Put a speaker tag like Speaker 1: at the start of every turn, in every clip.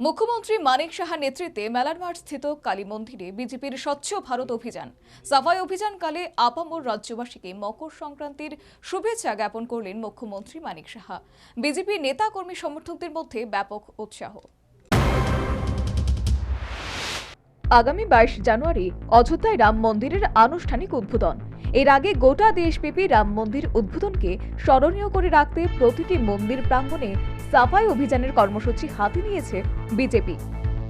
Speaker 1: মুখ্যমন্ত্রী মানিক সাহার নেতৃত্বে মেলারমাঠ স্থিত কালী মন্দিরে বিজেপির স্বচ্ছ ভারত অভিযান সাফাই অভিযানকালে আপামর রাজ্যবাসীকে মকর সংক্রান্তির শুভেচ্ছা জ্ঞাপন করলেন মুখ্যমন্ত্রী মানিক সাহা। বিজেপি নেতা কর্মী সমর্থকদের মধ্যে ব্যাপক উৎসাহ। আগামী 22 জানুয়ারি অযোধ্যায় রাম মন্দিরের আনুষ্ঠানিক উদ্বোধন। এর আগে গোটা দেশব্যাপী রাম মন্দির উদ্বোধনকে স্মরণীয় করে রাখতে প্রতিটি মন্দির প্রাঙ্গণে সাফাই অভিযানের কর্মসূচি হাতে নিয়েছে বিজেপি।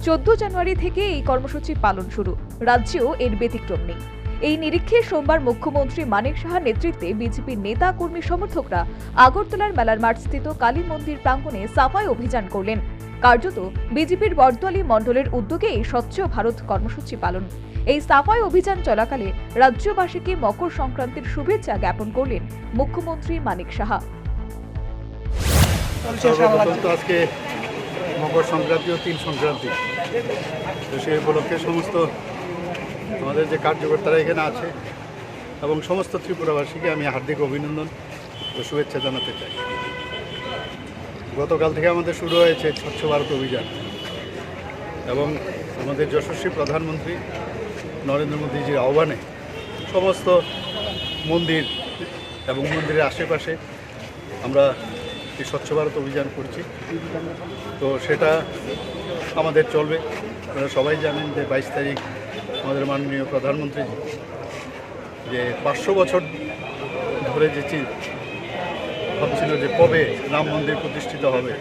Speaker 1: 14 জানুয়ারি থেকে এই কর্মসূচি পালন শুরু, রাজ্যেও এর ব্যতিক্রম নেই। এই নিরীক্ষে সোমবার মুখ্যমন্ত্রী মানিক সাহার নেতৃত্বে বিজেপির নেতা কর্মী সমর্থকরা আগরতলার মেলারমাঠ স্থিত কালী মন্দির প্রাঙ্গণে সাফাই অভিযান করলেন। কার্যত বিজেপির বরদোয়ালি মণ্ডলের উদ্যোগে এই স্বচ্ছ ভারত কর্মসূচি পালন। এই সাফাই অভিযান চলাকালে রাজ্যবাসীকে মকর সংক্রান্তির শুভেচ্ছা জ্ঞাপন করলেন মুখ্যমন্ত্রী মানিক সাহা।
Speaker 2: আজকে মকর সংক্রান্তি ও তিল সংক্রান্তি, তো সেই উপলক্ষে সমস্ত আমাদের যে কার্যকর্তারা এখানে আছে এবং সমস্ত ত্রিপুরাবাসীকে আমি হার্দিক অভিনন্দন ও শুভেচ্ছা জানাতে চাই। গতকাল থেকে আমাদের শুরু হয়েছে স্বচ্ছ ভারত অভিযান এবং আমাদের যশস্বী প্রধানমন্ত্রী নরেন্দ্র মোদীজির আহ্বানে সমস্ত মন্দির এবং মন্দিরের আশেপাশে আমরা এই স্বচ্ছ ভারত অভিযান করছি। তো সেটা আমাদের চলবে। আপনারা সবাই জানেন যে 22 তারিখ আমাদের মাননীয় প্রধানমন্ত্রী যে 500 বছর ধরে যে ভাবছিল যে কবে রাম মন্দির প্রতিষ্ঠিত হবে,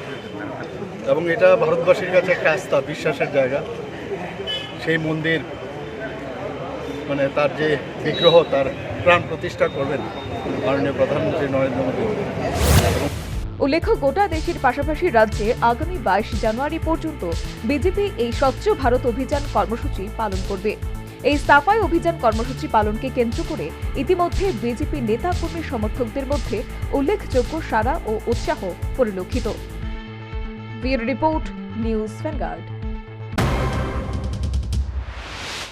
Speaker 2: এবং এটা ভারতবাসীর কাছে একটা আস্থা বিশ্বাসের জায়গা। সেই মন্দির মানে তার যে বিগ্রহ তার প্রাণ প্রতিষ্ঠা করবেন মাননীয় প্রধানমন্ত্রী নরেন্দ্র মোদী।
Speaker 1: উল্লেখ্য, গোটা দেশের পাশাপাশি রাজ্যে আগামী 22 জানুয়ারি পর্যন্ত বিজেপি এই স্বচ্ছ ভারত অভিযান কর্মসূচি পালন করবে। এই সাফাই অভিযান কর্মসূচি পালনকে কেন্দ্র করে ইতিমধ্যে বিজেপি নেতা কর্মী সমর্থকদের মধ্যে উল্লেখযোগ্য সাড়া ও উৎসাহ পরিলক্ষিত। Bureau report, news vanguard.